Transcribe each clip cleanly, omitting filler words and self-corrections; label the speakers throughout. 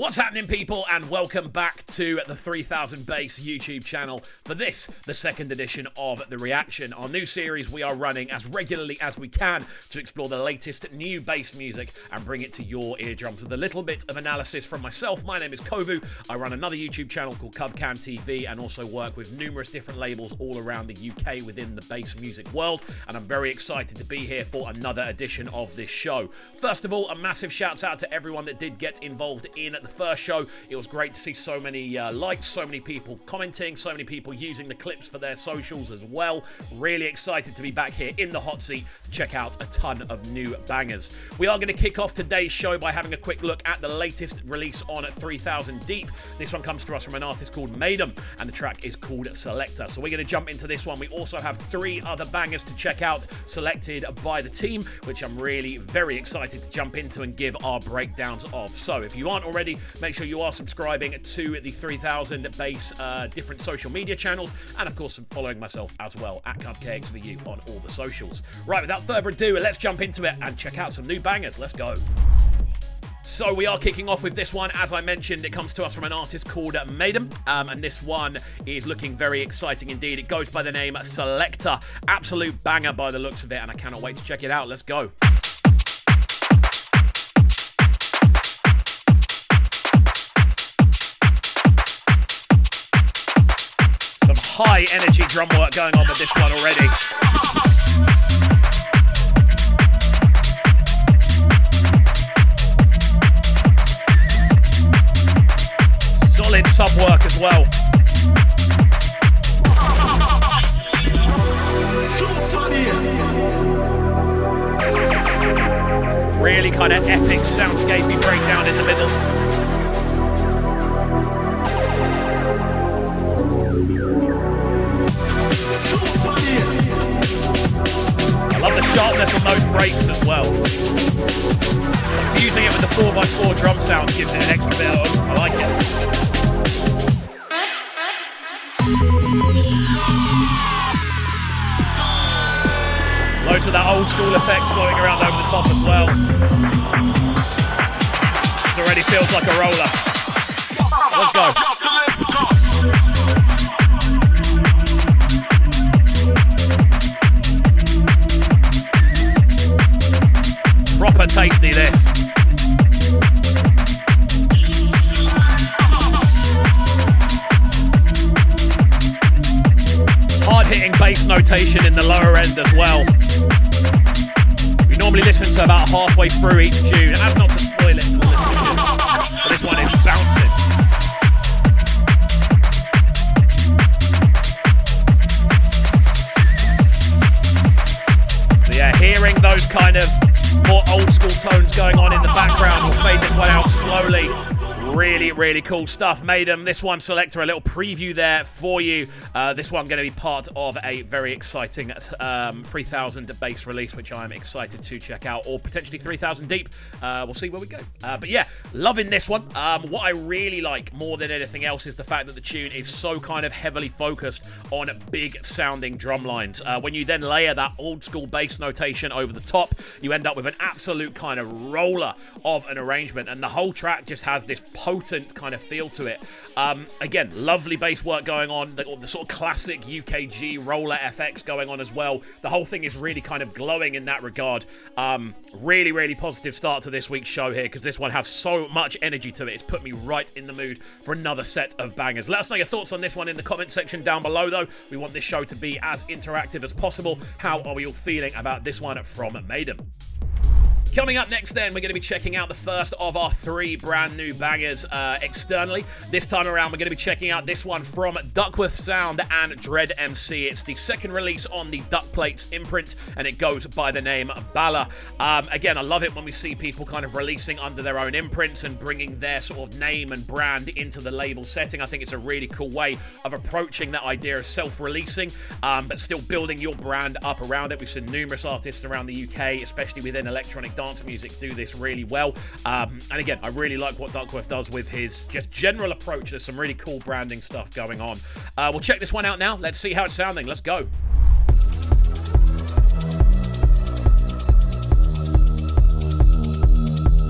Speaker 1: What's happening, people, and welcome back to the 3000 Bass YouTube channel for this, the second edition of The Reaction, our new series we are running as regularly as we can to explore the latest new bass music and bring it to your eardrums with a little bit of analysis from myself. My name is KXVU. I run another YouTube channel called CubCamTV and also work with numerous different labels all around the UK within the bass music world, and I'm very excited to be here for another edition of this show. First of all, a massive shout out to everyone that did get involved in the first show. It was great to see so many likes, so many people commenting, so many people using the clips for their socials as well. Really excited to be back here in the hot seat to check out a ton of new bangers. We are going to kick off today's show by having a quick look at the latest release on 3000 Deep. This one comes to us from an artist called MÆDM, and the track is called Selecta. So we're going to jump into this one. We also have 3 other bangers to check out, selected by the team, which I'm really very excited to jump into and give our breakdowns of. So if you aren't already, make sure you are subscribing to the 3000 Bass different social media channels, and of course following myself as well at KXVU on all the socials. Right, without further ado, let's jump into it and check out some new bangers. Let's go. So we are kicking off with this one. As I mentioned, it comes to us from an artist called MÆDM, and this one is looking very exciting indeed. It goes by the name Selecta. Absolute banger by the looks of it, and I cannot wait to check it out. Let's go. Some high energy drum work going on with this one already. Solid sub work as well. Really kind of epic soundscapey breakdown in the middle. I love the sharpness on those breaks as well. Fusing it with the 4x4 drum sound gives it an extra bit of, I like it. Loads of that old school effects floating around over the top as well. This already feels like a roller. Let's go. Proper tasty, this. Hard-hitting bass notation in the lower end as well. We normally listen to about halfway through each tune, as not to spoil it for the listeners, but this one is bouncing. So yeah, hearing those kind of more old school tones going on in the background. We'll fade this one out slowly. Really, really cool stuff. MÆDM, this one, Selecta, a little preview there for you. This one going to be part of a very exciting 3000 bass release, which I'm excited to check out, or potentially 3000 Deep. We'll see where we go. But yeah, loving this one. What I really like more than anything else is the fact that the tune is so kind of heavily focused on big sounding drum lines. When you then layer that old school bass notation over the top, you end up with an absolute kind of roller of an arrangement, and the whole track just has this potent kind of feel to it. Again, lovely bass work going on, the sort of classic UKG roller FX going on as well. The whole thing is really kind of glowing in that regard. Really, really positive start to this week's show here, because this one has so much energy to it. It's put me right in the mood for another set of bangers. Let us know your thoughts on this one in the comment section down below, though. We want this show to be as interactive as possible. How are we all feeling about this one from MÆDM? Coming up next then, we're going to be checking out the first of our 3 brand new bangers externally. This time around, we're going to be checking out this one from Duckworthsound and Dread MC. It's the second release on the Duck Plates imprint, and it goes by the name BALA. Again, I love it when we see people kind of releasing under their own imprints and bringing their sort of name and brand into the label setting. I think it's a really cool way of approaching that idea of self-releasing, but still building your brand up around it. We've seen numerous artists around the UK, especially within electronic dance music, do this really well. And again, I really like what Duckworth does with his just general approach. There's some really cool branding stuff going on. We'll check this one out now. Let's see how it's sounding. Let's go.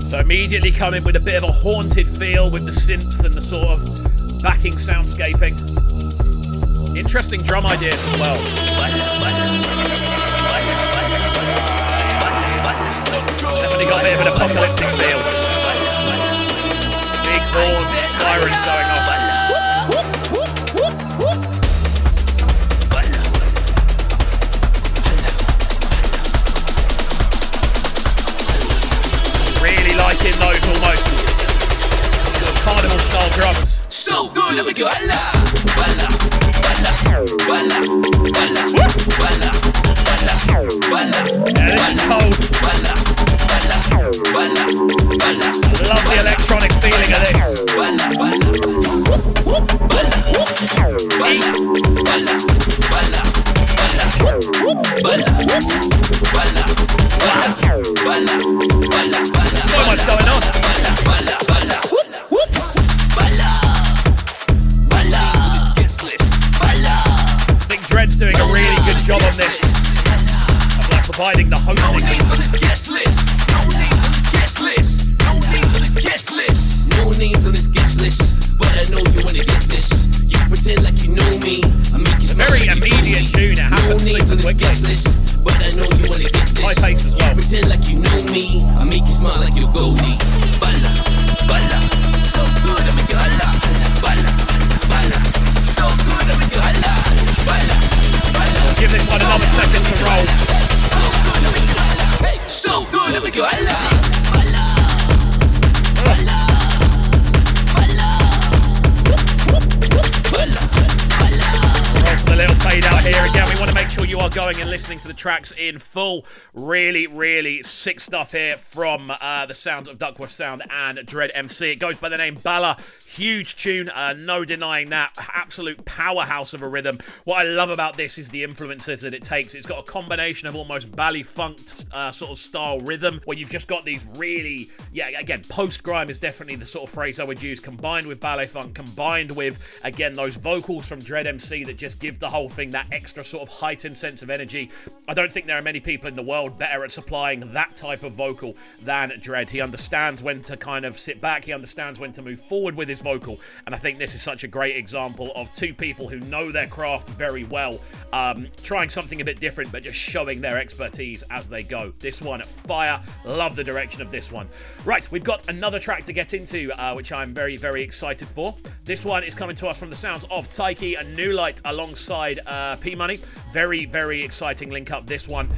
Speaker 1: So immediately come in with a bit of a haunted feel with the synths and the sort of backing soundscaping. Interesting drum ideas as well. Definitely got a bit of an apocalyptic feel. Big horns, sirens going off. Really liking those almost carnival style drums.
Speaker 2: So good, let me go. Bala, bala, bala, bala, bala, bala, bala,
Speaker 1: yeah, this is cold.
Speaker 2: bala, bala, bala, bala.
Speaker 1: I love the electronic feeling of this.
Speaker 2: Bala, bala, bala,
Speaker 1: So much going on. I think Dread's doing a really good job on this. Of like providing the hosting.
Speaker 2: No name for this guest list. No name for this guest list. No name for this guest list. No name for this guest list. But I know you wanna get this. You pretend like you know me. I make you smile.
Speaker 1: Very immediate tune. It happens super quickly.
Speaker 2: But I know you wanna get this.
Speaker 1: High pace as well.
Speaker 2: You pretend like you know me. I make you smile like you're Goldie. Bala, bala, so good I make you holla. Bala, bala, so good I make you holla. Bala, bala.
Speaker 1: Give this one another second to roll.
Speaker 2: So good I make you holla. Hey, so good I make you holla. Bala, bala, bala, bala.
Speaker 1: Roll for the little fade out here again. We want to make sure you are going and listening to the tracks in full. Really, really sick stuff here from the sounds of Duckworthsound and Dread MC. It goes by the name BALA. Huge tune, no denying that. Absolute powerhouse of a rhythm. What I love about this is the influences that it takes. It's got a combination of almost ballet funk sort of style rhythm, where you've just got these really, again, post-grime is definitely the sort of phrase I would use, combined with ballet funk, combined with, again, those vocals from Dread MC that just give the whole thing that extra sort of heightened sense of energy. I don't think there are many people in the world better at supplying that type of vocal than Dread. He understands when to kind of sit back, he understands when to move forward with his vocal, and I think this is such a great example of two people who know their craft very well, trying something a bit different but just showing their expertise as they go. This one, fire. Love the direction of this one. Right, we've got another track to get into, which I'm very, very excited for. This one is coming to us from the sounds of Taiki Nulight alongside P-Money. Very, very exciting link up, this one.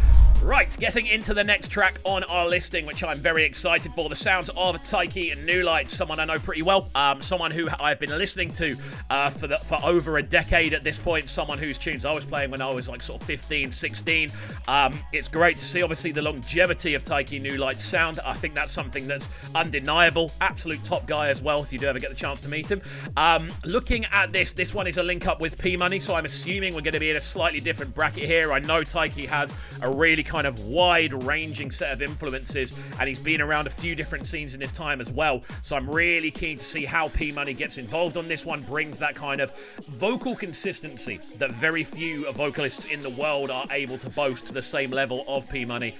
Speaker 1: Right, getting into the next track on our listing, which I'm very excited for. The sounds of Taiki Nulight, someone I know pretty well, someone who I've been listening to for over a decade at this point, someone whose tunes I was playing when I was like sort of 15, 16. It's great to see, obviously, the longevity of Taiki Nulight's sound. I think that's something that's undeniable. Absolute top guy as well, if you do ever get the chance to meet him. Looking at this one is a link up with P-Money, so I'm assuming we're going to be in a slightly different bracket here. I know Taiki has a really kind of wide-ranging set of influences, and he's been around a few different scenes in his time as well, so I'm really keen to see how P-Money gets involved on this one, brings that kind of vocal consistency that very few vocalists in the world are able to boast to the same level of P-Money.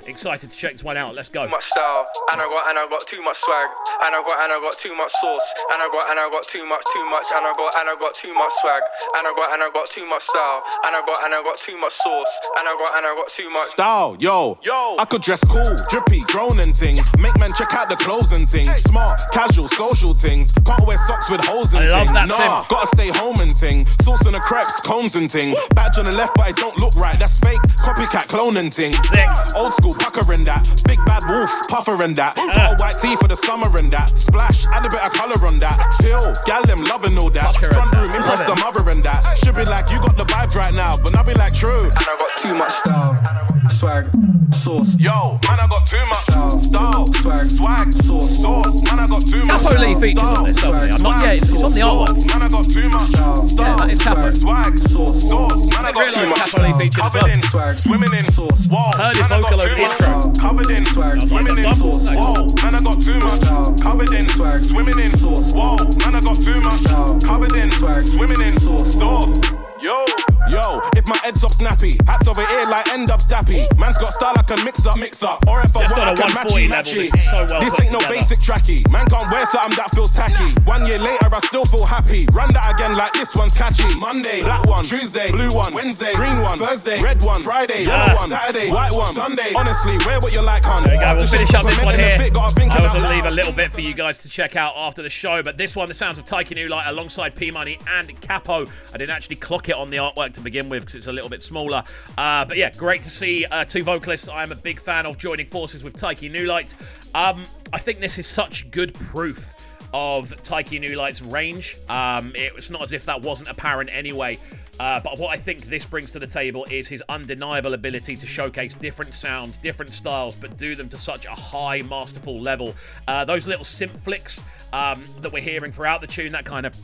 Speaker 1: Excited to check this one out. Let's go.
Speaker 3: Too much style, and I got too much swag, and I got too much sauce, and I got too much, and I got too much swag, and I got too much style, and I got too much sauce, and I got too much
Speaker 4: style. Yo, I could dress cool, drippy, grown and ting. Make men check out the clothes and ting. Smart, casual, social things. Can't wear socks with holes and ting. Nah, gotta stay home and ting. Sauce on the crepes, combs and ting. Badge on the left, but it don't look right. That's fake. Copycat, clone and ting. Old school, pucker and that. Big bad wolf, puffer and that. Got a white tee for the summer and that. Splash, add a bit of colour on that. Till, gal them loving all that. Front room, impress some other and that. Should be like, you got the vibes right now, but I be like, true.
Speaker 3: And I got too much style, swag, sauce.
Speaker 4: Yo, man, I got too much style, swag, sauce. Man, I got too much.
Speaker 1: Capo Lee features on this, doesn't he? I'm not yet. It's on the artwork.
Speaker 4: Man, I got too much style,
Speaker 1: that is Capo.
Speaker 4: Swag, sauce. Man, I got too much.
Speaker 1: Capo Lee featured as well.
Speaker 4: In swag, swimming in sauce. Whoa,
Speaker 1: heard his vocal over the intro.
Speaker 4: Covered in swag, swimming in sauce. Whoa, man, I got too much. Covered in swag, swimming in sauce. Whoa, man, I got too much. Covered in swag, swimming in sauce. Yo, if my head's up snappy, hats off over here like end up dappy. Man's got style I can mix up. Or if I
Speaker 1: just
Speaker 4: want,
Speaker 1: on a
Speaker 4: I can matchy.
Speaker 1: This is so well
Speaker 4: this
Speaker 1: put
Speaker 4: ain't no
Speaker 1: together.
Speaker 4: basic tracky. Man can't wear something that feels tacky. 1 year later, I still feel happy. Run that again like this one's catchy. Monday, black one. Tuesday, blue one. Wednesday, green one. Thursday, red one. Friday, yellow one. Saturday, white one. Sunday, honestly, wear what you like, hun.
Speaker 1: There we go, we'll finish up this one here. I
Speaker 4: also
Speaker 1: will leave a little bit for you guys to check out after the show, but this one, the sounds of Taiki Nulight alongside P-Money and Capo. I didn't actually clock it on the artwork to begin with because it's a little bit smaller. But yeah, great to see two vocalists I'm a big fan of joining forces with Taiki Nulight. I think this is such good proof of Taiki Nulight's range. It's not as if that wasn't apparent anyway. But what I think this brings to the table is his undeniable ability to showcase different sounds, different styles, but do them to such a high, masterful level. Those little synth flicks that we're hearing throughout the tune, that kind of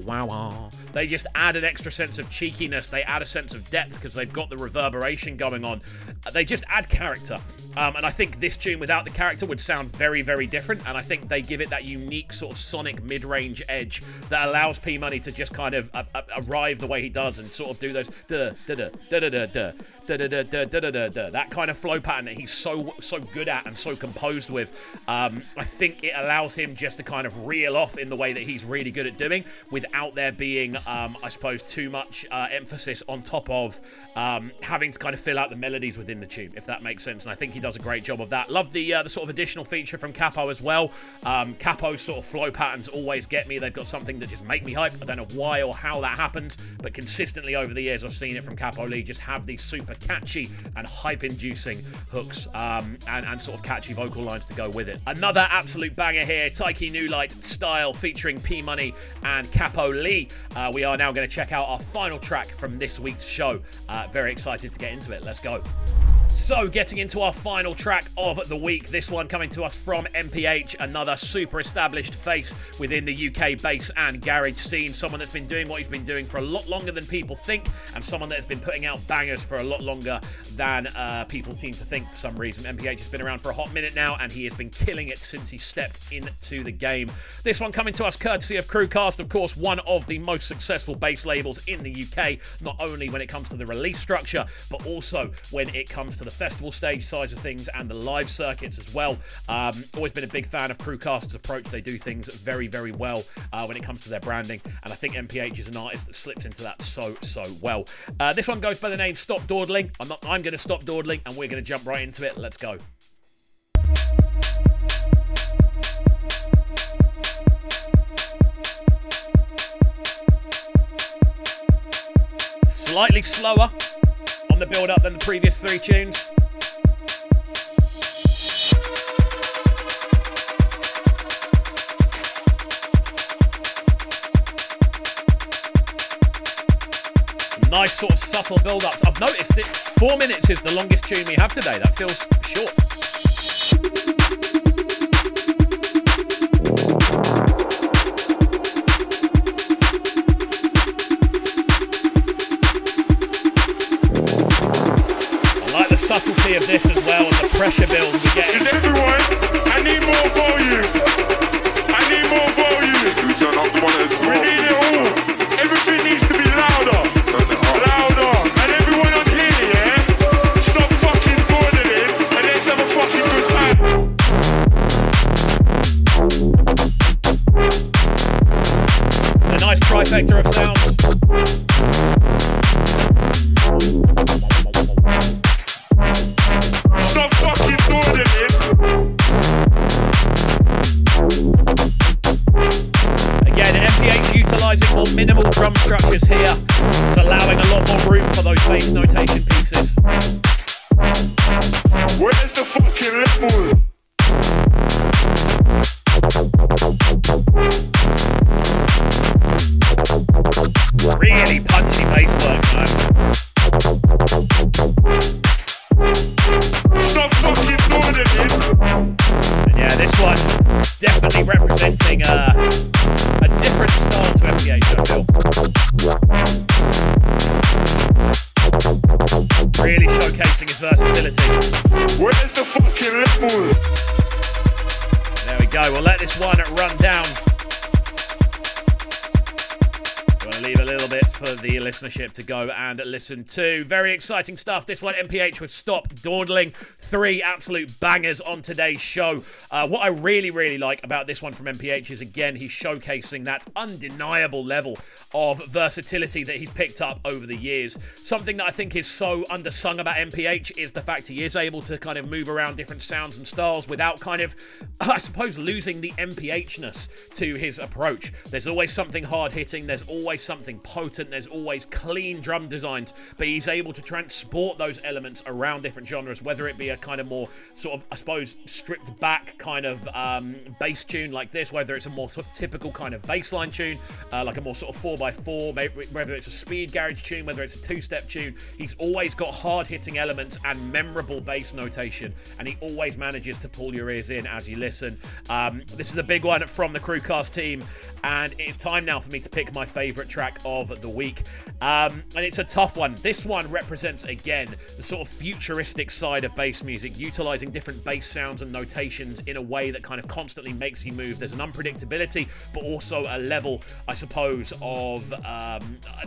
Speaker 1: wow, they just add an extra sense of cheekiness. They add a sense of depth because they've got the reverberation going on. They just add character. And I think this tune without the character would sound very, very different. And I think they give it that unique sort of sonic mid-range edge that allows P-Money to just kind of arrive the way he does and sort of do those that kind of flow pattern that he's so good at and so composed with. I think it allows him just to kind of reel off in the way that he's really good at doing without there being, I suppose, too much emphasis on top of having to kind of fill out the melodies within the tune, if that makes sense. And I think he does a great job of that. Love the sort of additional feature from Capo as well. Capo's sort of flow patterns always get me. They've got something that just make me hype. I don't know why or how that happens, but consistently over the years I've seen it from Capo Lee just have these super catchy and hype-inducing hooks and sort of catchy vocal lines to go with it. Another absolute banger here, Taiki Nulight Style featuring P-Money and Capo Lee. We are now going to check out our final track from this week's show. Very excited to get into it. Let's go. So, getting into our final track of the week, this one coming to us from MPH, another super established face within the UK bass and garage scene, someone that's been doing what he's been doing for a lot longer than people think, and someone that has been putting out bangers for a lot longer than people seem to think for some reason. MPH has been around for a hot minute now, and he has been killing it since he stepped into the game. This one coming to us courtesy of Crewcast, of course, one of the most successful bass labels in the UK, not only when it comes to the release structure, but also when it comes to the festival stage sides of things and the live circuits as well. Always been a big fan of Crewcast's approach. They do things very, very well when it comes to their branding, and I think MPH is an artist that slips into that so well. This one goes by the name Stop Dawdling. I'm going to stop dawdling, and we're going to jump right into it. Let's go. Slightly slower on the build-up than the previous three tunes. Nice sort of subtle build-ups. I've noticed that 4 minutes is the longest tune we have today. That feels short. I like the subtlety of this as well and the pressure build we get.
Speaker 5: Is everyone? I need more volume. I need more volume.
Speaker 6: Can we turn up the monitors as
Speaker 5: We
Speaker 6: well?
Speaker 5: need it all. Everything needs to be louder. Louder. And everyone on here, yeah? Stop fucking dawdling and let's have a fucking good time.
Speaker 1: A nice trifecta of sounds.
Speaker 5: Stop fucking dawdling.
Speaker 1: Again, MPH utilising more minimal drum structures here. It's allowing a lot more room for those bass notation pieces.
Speaker 5: Where's the fucking levels?
Speaker 1: Really punchy bass work, man.
Speaker 5: Stop fucking dawdling.
Speaker 1: And yeah, this one definitely representing a different style to MPH, I feel. Really showcasing his versatility.
Speaker 5: Where's the fucking levels?
Speaker 1: There we go. We'll let this one run down. Gonna leave a little bit for the listenership to go and listen to. Very exciting stuff. This one, MPH with Stop, Dawdling. 3 absolute bangers on today's show. What I really, really like about this one from MPH is, again, he's showcasing that undeniable level of versatility that he's picked up over the years. Something that I think is so undersung about MPH is the fact he is able to kind of move around different sounds and styles without kind of, I suppose, losing the MPH-ness to his approach. There's always something hard-hitting, there's always something potent, there's always clean drum designs, but he's able to transport those elements around different genres, whether it be a kind of more sort of, I suppose, stripped back kind of bass tune like this, whether it's a more sort of typical kind of bassline tune, like a more sort of 4x4, maybe, whether it's a speed garage tune, whether it's a two-step tune. He's always got hard-hitting elements and memorable bass notation, and he always manages to pull your ears in as you listen. This is a big one from the Crewcast team, and it's time now for me to pick my favourite track of the week. And it's a tough one. This one represents, again, the sort of futuristic side of bass music, utilising different bass sounds and notations in a way that kind of constantly makes you move. There's an unpredictability, but also a level, I suppose, of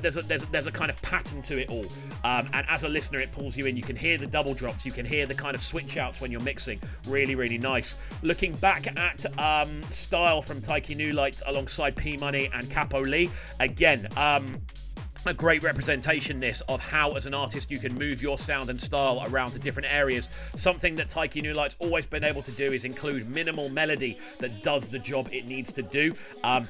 Speaker 1: there's a kind of pattern to it all. And as a listener, it pulls you in. You can hear the double drops. You can hear the kind of switch outs when you're mixing. Really, really nice. Looking back at style from Taiki Nulight alongside P Money and Capo Lee, again, a great representation, this, of how as an artist you can move your sound and style around to different areas. Something that Taiki Nulight's always been able to do is include minimal melody that does the job it needs to do.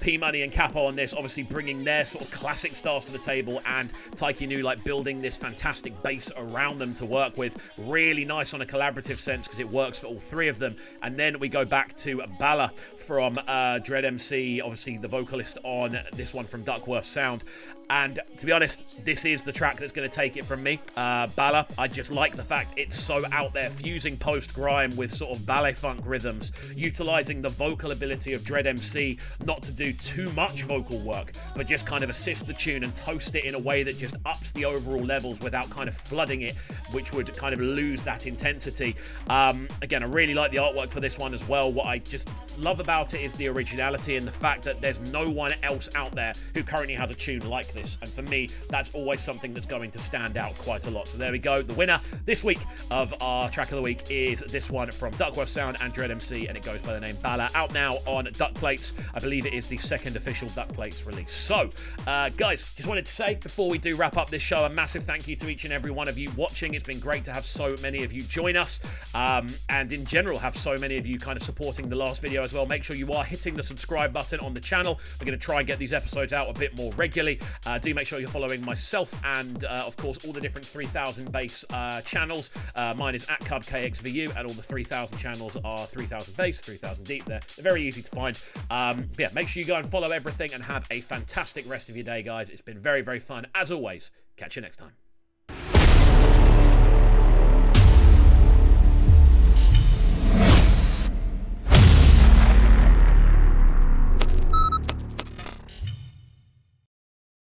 Speaker 1: P Money and Capo on this, obviously bringing their sort of classic styles to the table, and Taiki Nulight building this fantastic bass around them to work with. Really nice on a collaborative sense because it works for all 3 of them. And then we go back to BALA from Dread MC, obviously the vocalist on this one from Duckworthsound. And to be honest, this is the track that's going to take it from me. BALA, I just like the fact it's so out there, fusing post-grime with sort of ballet funk rhythms, utilising the vocal ability of Dread MC not to do too much vocal work, but just kind of assist the tune and toast it in a way that just ups the overall levels without kind of flooding it, which would kind of lose that intensity. Again, I really like the artwork for this one as well. What I just love about it is the originality and the fact that there's no one else out there who currently has a tune like this. And for me, that's always something that's going to stand out quite a lot. So there we go. The winner this week of our track of the week is this one from Duckworthsound and Dread MC, and it goes by the name BALA. Out now on Duck Plates. I believe it is the 2nd official Duck Plates release. So, guys, just wanted to say, before we do wrap up this show, a massive thank you to each and every one of you watching. It's been great to have so many of you join us, and in general have so many of you kind of supporting the last video as well. Make sure you are hitting the subscribe button on the channel. We're going to try and get these episodes out a bit more regularly. Do make sure you're following myself and, of course, all the different 3000 bass channels. Mine is at KXVU, and all the 3000 channels are 3000 bass, 3000 deep. They're very easy to find. Yeah, make sure you go and follow everything and have a fantastic rest of your day, guys. It's been very, very fun. As always, catch you next time.